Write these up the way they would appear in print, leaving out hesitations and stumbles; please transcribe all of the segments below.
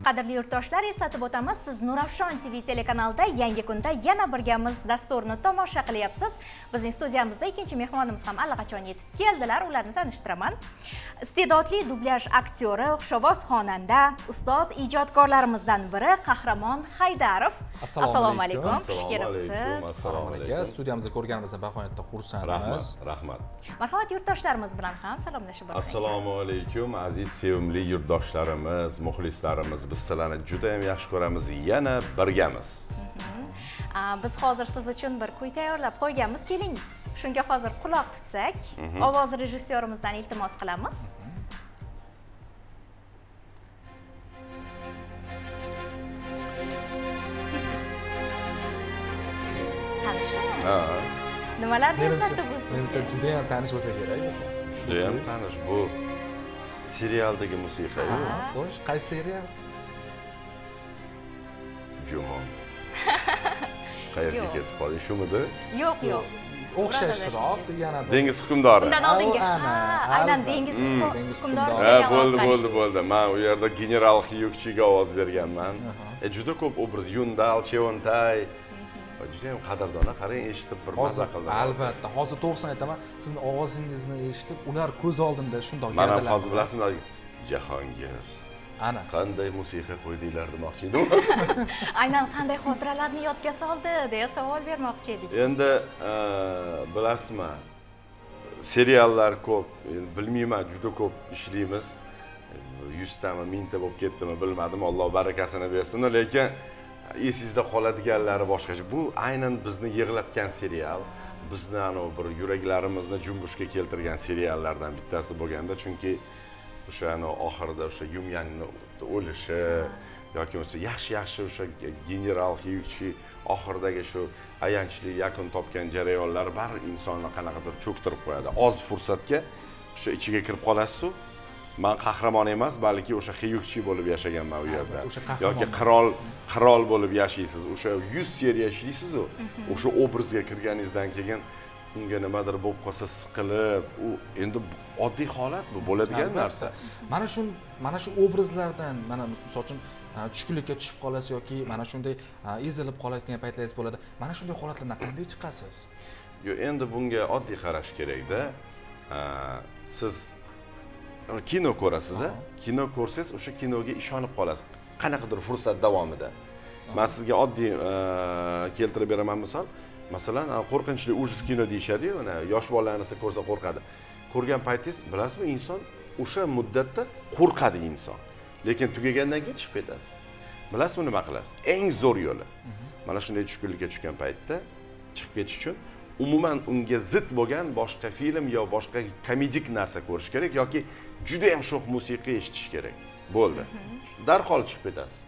Qadrli yurtdoshlar, eslatib o'tamiz, siz Nurafshon TV telekanalida yangi kunda yana birgamiz dasturini tomosha qilyapsiz. Bizning studiyamizda ikkinchi mehmonimiz ham allaqachon yetib keldilar, ularni tanishtiraman. Iste'dodli dublyaj aktyori, xushovoz xonanda, ustoz ijodkorlarimizdan biri Qahramon Haydarov. Assalomu alaykum. Xush kelibsiz. Assalomu alaykum. Studiyamizda ko'rganimizda baqoyatda xursandmiz. Rahmat. Marhamat, yurtdoshlarimiz bilan ham salomlashib o'tsangiz. Assalomu alaykum, aziz sevimli yurtdoshlarimiz, muxlislarimiz. Biz sizlarni juda ham yaxshi ko'ramiz, yana birgamiz. Biz hozir siz uchun bir kuy tayyorlab qo'yganmiz. Keling, shunga hozir quloq tutsak, ovoz rejissyorimizdan iltimos qilamiz. Tanishmi? Nimalarni eslatdi bu sizga? Menimcha juda ham tanish bo'lsa kerak. Juda ham tanish bu serialdagi musiqa-yu. Xo'sh, qaysi serial? Jumon. Qayerga ketib qolding, shumidi? Yo'q. O'xshashroq yana Dengiz hukmdori. Undan oldingi, aynan Dengiz hukmdori. Bo'ldi. Men u yerda general Xiyukchiga ovoz berganman. Juda ko'p obraz, Yundal, Chevontay. Juda ham qadrdona, qarang, eshitib bir maza qildim. Albatta, hozir to'g'risini aytaman, sizning ovozingizni eshitib, ular ko'z oldimda shundoq gavdalanadi. Mana hozir bilasizmi, Jahongir. Ana. Qanday musiqa qo'ydinglar demoqchi edim. Aynan qanday xotiralarni yodga soldi deya savol bermoqchi edik. Endi bilasizmi, seriallar ko'p, bilmayman, juda ko'p ishlaymiz. 100 tami, 1000 ta bo'lib ketdimi bilmadim, Alloh barakasini bersin, lekin esingizda qoladiganlari boshqacha. Bu aynan bizni yig'latgan serial, bizni bir yuraklarimizni junbushga keltirgan seriallardan bittasi bo'lganda, chunki o'sha oxirida o'sha Yumyangni o'lishi yoki bo'lsa yaxshi o'sha general Xiyukchi oxiridagi shu ayanchli yakun topgan jarayonlar bari insonni qanaqadir cho'ktirib qo'yadi. Oz fursatga o'sha ichiga kirib qolasiz-ku. Men qahramon emas, balki o'sha Xiyukchi bo'lib yashaganman u yerda. Yoki qirol bo'lib yashaysiz. O'sha 100 seriya ishlaysiz-ku. O'sha obrazga kirganingizdan keyin unga nimadir bo'lib qolsa siqilib, u endi oddiy holat, bu bo'ladigan narsa. Mana shu obrazlardan, mana misol uchun tushkunlikka tushib qolasiz yoki mana shunday ezilib qoladigan paytlaringiz bo'ladi. Mana shunday holatlardan qanday chiqasiz? Yo'q, endi bunga oddiy qarash kerak-da. Siz kino ko'rasiz, kino ko'rsangiz, o'sha kinoga ishonib qolasiz. Qanaqadir fursat davomida. Men sizga oddiy keltirib beraman misol. Masalan, qo'rqinchli ujus kino deyishadi-yu, mana yosh bolalarni ko'rsa qo'rqadi. Ko'rgan paytingiz, bilasizmi, inson o'sha muddatda qo'rqadi inson. Lekin tugagandan keyin chiqib ketasiz. Bilasizmi nima qilasiz? Eng zo'r yo'li. Mana shunday tushkunlikka tushgan paytda chiqib ketish uchun umuman unga zid bo'lgan boshqa film yo boshqa komedik narsa ko'rish kerak yoki juda ham sho'x musiqa eshitish kerak. Bo'ldi. Darhol chiqib ketasiz.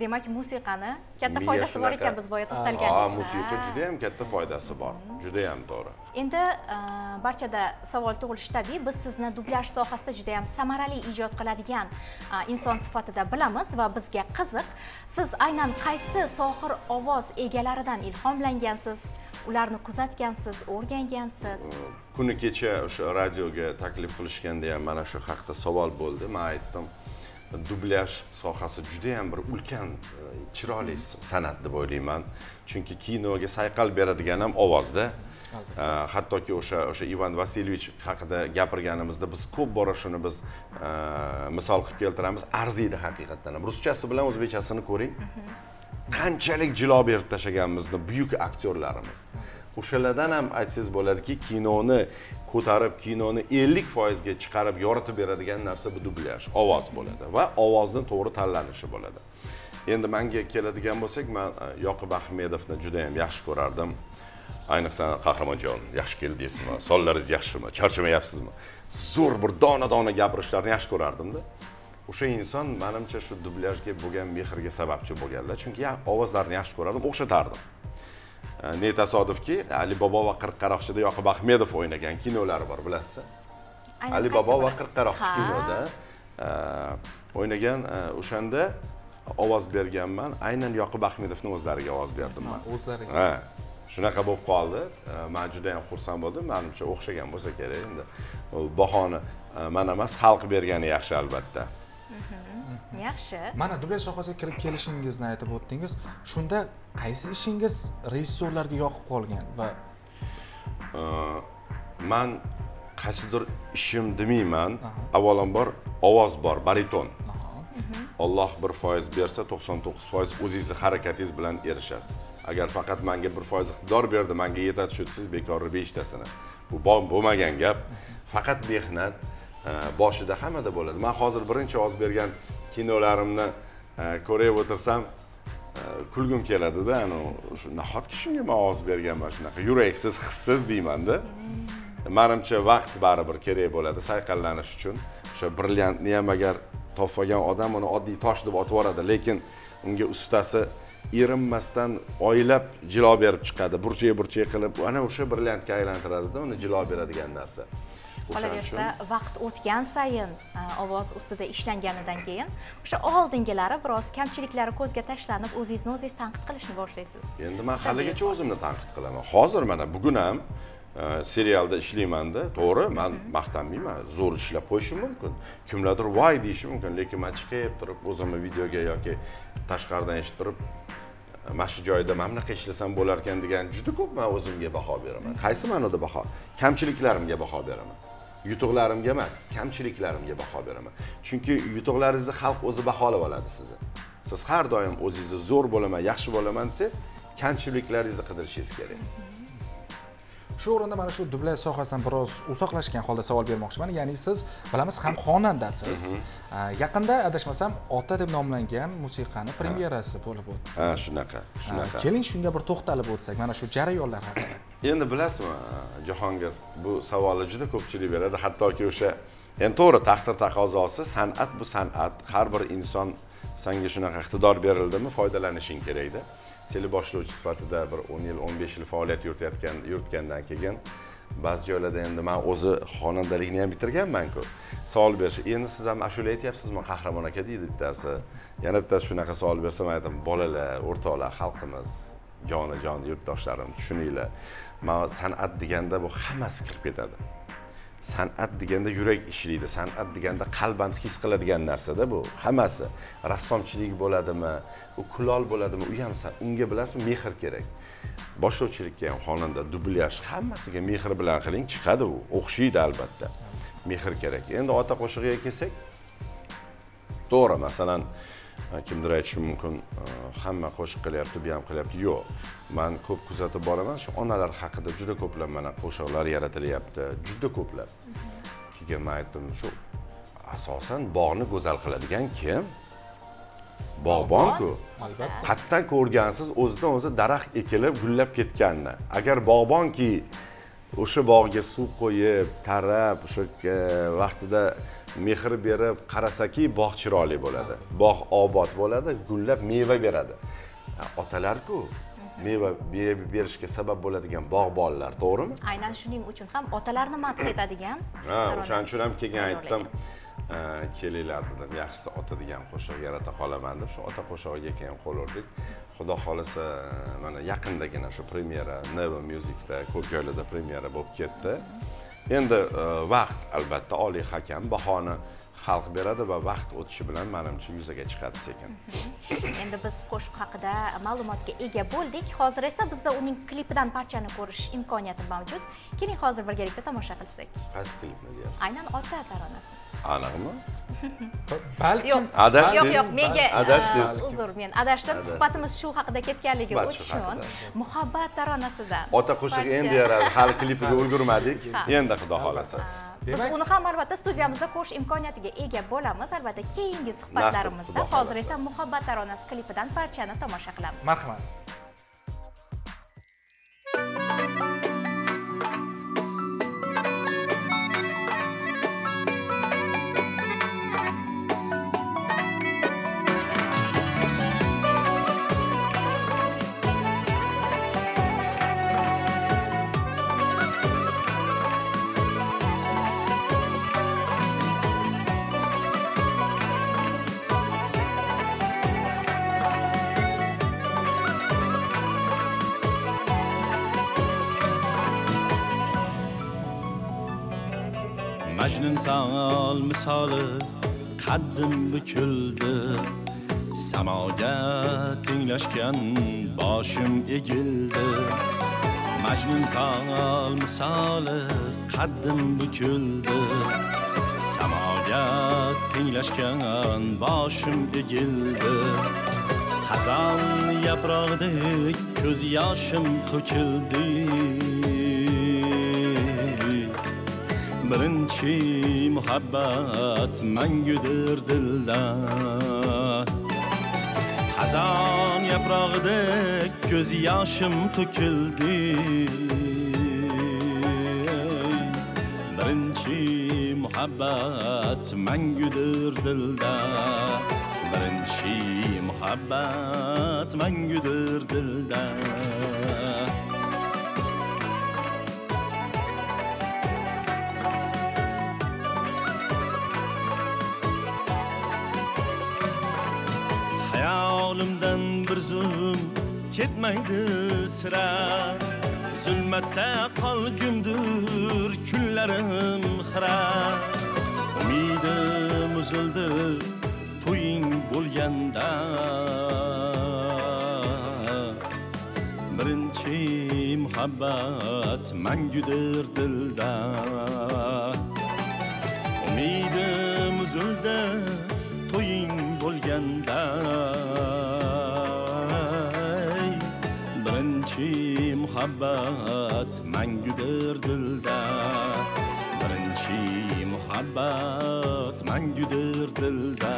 Demak, musiqani katta foydasi bor ekan, biz boya to'xtalgandik. Musiqa juda ham katta foydasi bor. Juda ham to'g'ri. Endi barchada savol tug'ilishi tabiiy. Biz sizni dublyaj sohasida juda ham samarali ijod qiladigan inson sifatida bilamiz va bizga qiziq. Siz aynan qaysi sohir ovoz egalaridan ilhomlangansiz? Ularni kuzatgansiz, o'rgangansiz? Kuni kecha o'sha radioga taklif qilishganda ham mana shu haqda savol bo'ldi. Men aytdim, dublyaj sohasi juda ham bir ulkan, chiroyli san'at deb o'ylayman. Chunki kinoga sayqal beradigan ham ovozda. Hattoki o'sha Ivan Vasilyevich haqida gapirganimizda biz ko'p bora shuni biz misol qilib keltiramiz. Arziydi haqiqatan ham. Ruschasi bilan o'zbekchasini ko'ring. Qanchalik jilo berib tashaganimizni buyuk aktyorlarimiz. O'shalardan ham aytsangiz bo'ladiki, kinoni ko'tarib, kinoni 50% ga chiqarib yoritib beradigan narsa bu dublyaj, ovoz bo'ladi va ovozning to'g'ri tanlanishi bo'ladi. Endi menga keladigan bo'lsak, men Yoqub Ahmedovni juda ham yaxshi ko'rardim. Ayniqsa Qahramonjon, yaxshi keldingizmi? Sonlaringiz yaxshimi? Charchamayapsizmi? Zo'r bir dona gapirishlarini yaxshi ko'rardim-da. O'sha inson menimcha shu dublyajga bo'lgan mehrga sababchi bo'lganlar, chunki ovozlarini yaxshi ko'rardim, o'xshatardim. Ne tasodifki, Ali Bobo va Qirqqaroqchida Yoqub Ahmedov o'ynagan kinolari bor, bilasizmi? Ali Bobo va Qirqqaroqchi kinoda o'ynagan, o'shanda ovoz berganman. Aynan Yoqub Ahmedovning o'zlariga ovoz berdim men. O'zlariga. Shunaqa bo'lib qoldi. Men juda ham xursand bo'ldim. Menimcha o'xshagan bo'lsa kerak endi. Bahoni men emas, xalq bergani yaxshi albatta. Yaxshi. Mana dublyaj sohasiga kirib kelishingizni aytib o'tdingiz. Shunda qaysi ishingiz rejissyorlarga yoqib qolgan va men qaysidir ishim demayman, avvalambor ovoz bor, bariton. Alloh 1% bersa 99% o'zingizni harakatingiz bilan erishasiz. Agar faqat menga 1% iqtidor berdi, menga yetadi siz bekorni 5 tasini. Bu bo'lmagan gap. Faqat mehnat boshida hammada bo'ladi. Men hozir birinchi ovoz bergan kinolarimni ko'rib o'tirsam, kulgum keladi-da, shu nahotki shunga men ovoz berganman, shunaqa yuraksiz, hissiz deyman-da. Menimcha vaqt baribir kerak bo'ladi sayqallanish uchun. O'sha brilliantni ham agar topmagan odam uni oddiy tosh deb otib yuboradi, lekin unga ustasi erinmasdan oylab jilo berib chiqadi, burchak qilib, ana o'sha brilliantga aylantiradi-da, uni jilo beradigan narsa. Qolaversa, vaqt o'tgan sayin ovoz ustida ishlanganidan keyin o'sha oldingilari biroz kamchiliklari ko'zga tashlanib, o'zingizni o'zingiz tanqid qilishni boshlaysiz. Endi men haligacha o'zimni tanqid qilaman. Hozir mana bugun ham serialda ishlayman-da, to'g'ri, men maqtanmayman, zo'r ishlab qo'yishim mumkin. Kimlardir voy deyishi mumkin, lekin men chiqib turib o'zimni videoga yoki tashqaridan eshitib turib, mana shu joyda mana bunaqa ishlasam bo'lar ekan degan juda ko'p men o'zimga baho beraman. Qaysi ma'noda baho? Kamchiliklarimga baho beraman. Yutuqlarimga emas, kamchiliklarimga baho beraman. Chunki yutuqlaringizni xalq o'zi baholab oladi sizni. Siz har doim o'zingizni zo'r bo'laman, yaxshi bo'laman desiz, kamchiliklaringizni qidirishingiz kerak. Shu o'rinda mana shu dublyaj sohasidan biroz uzoqlashgan holda savol bermoqchiman. Ya'ni siz bilamiz ham xonandasiz. Yaqinda adashmasam Ota deb nomlangan musiqani premyerasi bo'lib o'tdi. Ha, shunaqa. Keling shunga bir to'xtalib o'tsak, mana shu jarayonlar haqida. Endi bilasizmi, Jahongir, bu savolni juda ko'pchilik beradi, hattoki o'sha endi to'g'ri taqdir taqozosi, san'at bu san'at. Har bir inson senga shunaqa iqtidor berildimi, foydalanishing kerak-da. Teleboshlovchi sifatida bir 10 yil, 15 yil faoliyat yuritgandan keyin ba'zi joylarda endi men o'zi xonandalikni ham bitirganman-ku. Savol berish, endi siz ham ashula aytyapsizmi, qahramon aka deydi bittasi. Yana bittasi shunaqa savol bersam aytaman, bolalar, o'rtoqlar, xalqimiz, jonajon yurtdoshlarim, tushuninglar. Men san'at deganda bu hammasi kirib ketadi. San'at deganda yurak ishlaydi, san'at deganda qalban his qiladigan narsa-da bu. Hammasi. Rassomchilik bo'ladimi, u kulol bo'ladimi, u ham unga bilasizmi, mehr kerak. Boshlovchilikka ham, xonanda, dublyaj hammasiga mehr bilan qiling, chiqadi u, o'xshaydi albatta. Mehr kerak. Endi ota qo'shig'iga kelsak, to'g'ri, masalan, kimdir aytishi mumkin, hamma qo'shiq qilyapti, bu ham qilyapti. Yo'q. Men ko'p kuzatib boraman, shu onalar haqida juda ko'plab mana qo'shiqlar yaratilyapti, juda ko'plab. Keyin men aytdim, shu asosan bog'ni go'zal qiladigan kim? Bog'bon-ku. Albatta. Qatdan ko'rgansiz, o'zidan o'zi daraxt ekilib, gullab ketganini. Agar bog'bonki o'sha bog'ga suv qo'yib, tarab, o'sha vaqtida mehr berib qarasaki, bog' chiroyli bo'ladi. Bog' obod bo'ladi, gullab meva beradi. Otalar-ku meva berishga sabab bo'ladigan bog'bonlar, to'g'rimi? Aynan shuning uchun ham otalarni madh etadigan. O'shaning uchun ham keyin aytdim, kelinglar dedim, yaxshisi ota degan qo'shiq yarata qolaman deb, shu ota qo'shig'iga keyin qo'l urdik. Xudo xolisa, mana yaqindagina shu premyera Neva Music'da ko'p joylarda premyera bo'lib ketdi. Endi vaqt albatta oliy hakam bahoni xalq beradi va vaqt o'tishi bilan menimcha yuzaga chiqadi sekin. Endi biz qo'shiq haqida ma'lumotga ega bo'ldik. Hozir esa bizda uning klipidan parchani ko'rish imkoniyati mavjud. Keling hozir birgalikda tomosha qilsak. Qaysi klipni deyapsiz? Aynan ota taronasi. Aniqmi? Balkim Yo'q, menga adashdingiz. uzr, men adashdim. Suhbatimiz shu haqida ketganligi uchun muhabbat taronasidan. Ota qo'shig'i endi yaradi, hali klipiga ulgurmadik. Endi xudo xolasa. Biz uni ham albatta studiyamizda ko'rish imkoniyatiga ega bo'lamiz, albatta keyingi suhbatlarimizda. Hozir esa muhabbat taronasi klipidan parchani tomosha qilamiz. Marhamat. Majnun tal misoli qaddim bukildi, samoga tenglashgan boshim egildi. Majnun tol misoli qaddim bukildi, samoga tenglashgan boshim egildi. Xazon yaprog'idek ko'z yoshim to'kildi. Birinchi muhabbat mangudir dilda. Xazon yaprog'idek ko'z yoshim to'kildi. Birinchi muhabbat mangudir dilda. Birinchi muhabbat mangudir dilda. Hayolimdan bir zulm ketmaydi sira. Zulmatda qolgumdur kunlarim xira. Umidim uzildi to'ying bo'lganda. Birinchi muhabbat mangudir dilda. Umidim uzildi to'ying bo'lganda. Birinchi muhabbat mangudir dilda. Birinchi muhabbat mangudir dilda.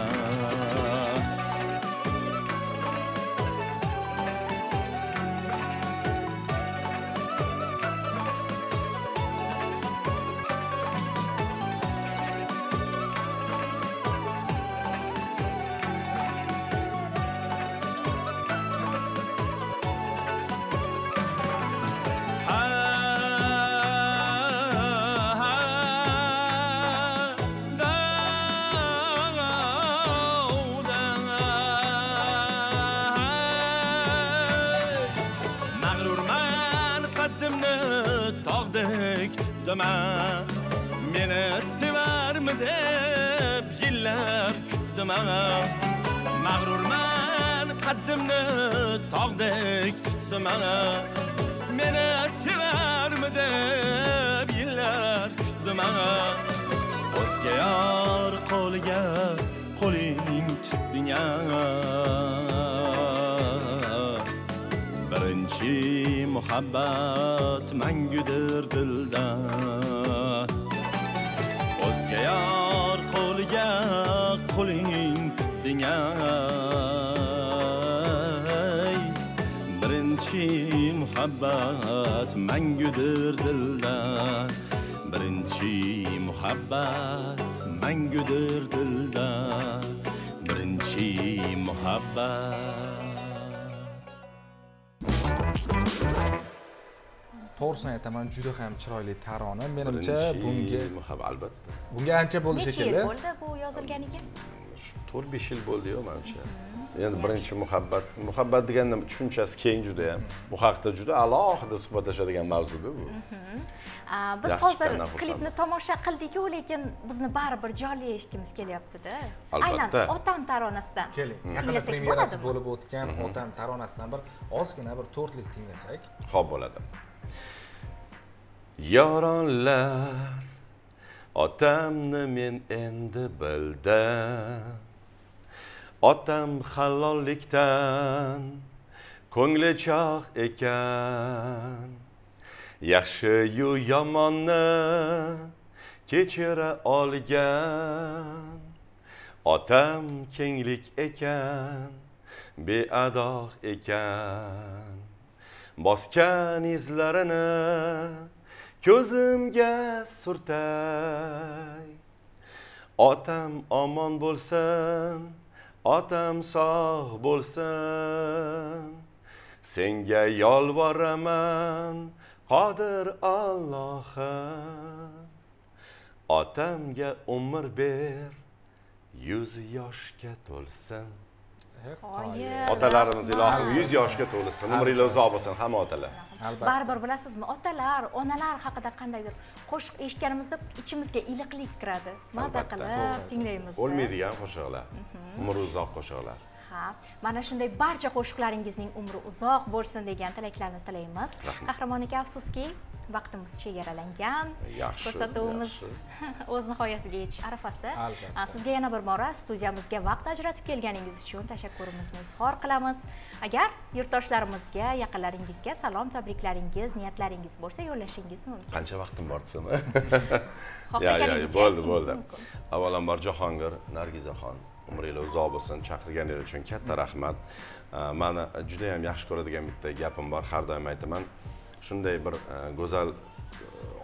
Meni sevarmi deb yillar kutdim. Mag'rurman qaddimni tog'dek tutdim. Meni sevarmi deb yillar kutdim. O'zga yor qo'liga qo'ling tutding. Birinchi muhabbat mangudir dilda. O'zga yor qo'liga qo'ling tutding. Birinchi muhabbat mangudir dilda. Birinchi muhabbat mangudir dilda. Birinchi muhabbat. To'g'risini aytaman, juda ham chiroyli tarona. Menimcha bunga albatta. Bunga ancha bo'ldi shekilli. Necha yil bo'ldi bu yozilganiga? 4-5 yil bo'ldi-yu menimcha. Endi birinchi muhabbat deganda tushunchasi keng juda ham. Bu haqda juda alohida suhbatlashadigan mavzu-ku bu. Biz hozir klipni tomosha qildik-ku, lekin bizni baribir jonli eshitgimiz kelyapti-da. Aynan otam taronasidan. Keling, yaqinda premyerasi bo'lib o'tgan otam taronasidan bir ozgina bir to'rtlik tinglasak. Xo'p bo'ladi. Yoronlar, otamni men endi bildim. Otam halollikdan ko'ngli choq ekan. Yaxshi-yu yomonni kechira olgan. Otam kenglik ekan, beadoq ekan. Bosgan izlarini ko'zimga surtay. Otam omon bo'lsin, otam sog' bo'lsin. Senga yolvoraman, qodir Allohim. Otamga umr ber, 100 yoshga to'lsin. Otalarimiz ilohim 100 yoshga to'lsin, umringiz uzoq bo'lsin hamma otalar. Albatta. Baribir bilasizmi, otalar, onalar haqida qandaydir qo'shiq eshitganimizda ichimizga iliqlik kiradi. Maza qilib tinglaymiz. O'lmaydigan qo'shiqlar, umri uzoq qo'shiqlar. Ha, mana shunday barcha qo'shiqlaringizning umri uzoq bo'lsin degan tilaklarni tilaymiz. Qahramon aka, afsuski, vaqtimiz chegaralangan. Ko'rsatuvimiz o'z nihoyasiga yetish arafasida. Sizga yana bir bora studiyamizga vaqt ajratib kelganingiz uchun tashakkurimizni izhor qilamiz. Agar yurtdoshlarimizga, yaqinlaringizga salom, tabriklaringiz, niyatlaringiz bo'lsa yo'llashingiz mumkin. Qancha vaqtim bor desam? Bo'ldi. Avvalambor Jahongir Nargizaxon, umringiz uzoq bo'lsin, chaqirganingiz uchun katta rahmat. Meni juda ham yaxshi ko'radigan bitta gapim bor, har doim aytaman. Shunday bir go'zal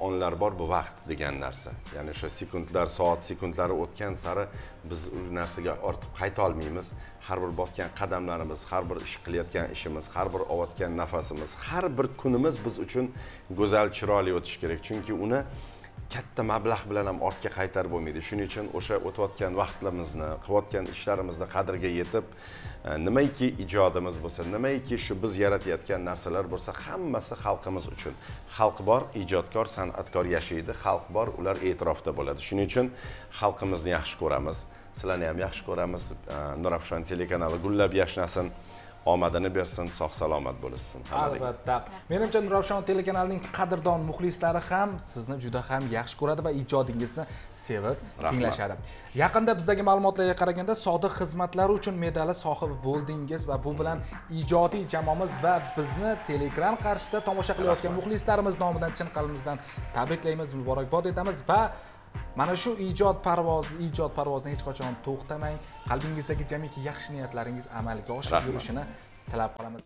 onlar bor bu vaqt degan narsa. Ya'ni o'sha sekundlar, soat sekundlari o'tgan sari biz u narsaga ortib qayta olmaymiz. Har bir bosgan qadamlarimiz, har bir ish qilayotgan ishimiz, har bir olayotgan nafasimiz, har bir kunimiz biz uchun go'zal, chiroyli o'tishi kerak. Chunki uni katta mablag' bilan ham ortga qaytarib bo'lmaydi. Shuning uchun o'sha o'tayotgan vaqtlarimizni, qilayotgan ishlarimizni qadriga yetib, nimaiki ijodimiz bo'lsa, nimaiki shu biz yaratayotgan narsalar bo'lsa, hammasi xalqimiz uchun. Xalq bor, ijodkor, san'atkor yashaydi, xalq bor, ular e'tirofda bo'ladi. Shuning uchun xalqimizni yaxshi ko'ramiz, sizlarni ham yaxshi ko'ramiz. Nurafshon telekanali gullab yashnasin. Omadini bersin, sog' salomat bo'lsin. Albatta. Menimcha Nurafshon telekanalining qadrdon muxlislari ham sizni juda ham yaxshi ko'radi va ijodingizni sevib tinglashadi. Yaqinda bizdagi ma'lumotlarga qaraganda sodiq xizmatlari uchun medali sohibi bo'ldingiz va bu bilan ijodiy jamoamiz va bizni teleekran qarshisida tomosha qilayotgan muxlislarimiz nomidan chin qalbimizdan tabriklaymiz, muborakbod etamiz va mana shu ijod parvozni hech qachon to'xtamang. Qalbingizdagi jamiki yaxshi niyatlaringiz amalga oshib yurishini tilab qolamiz.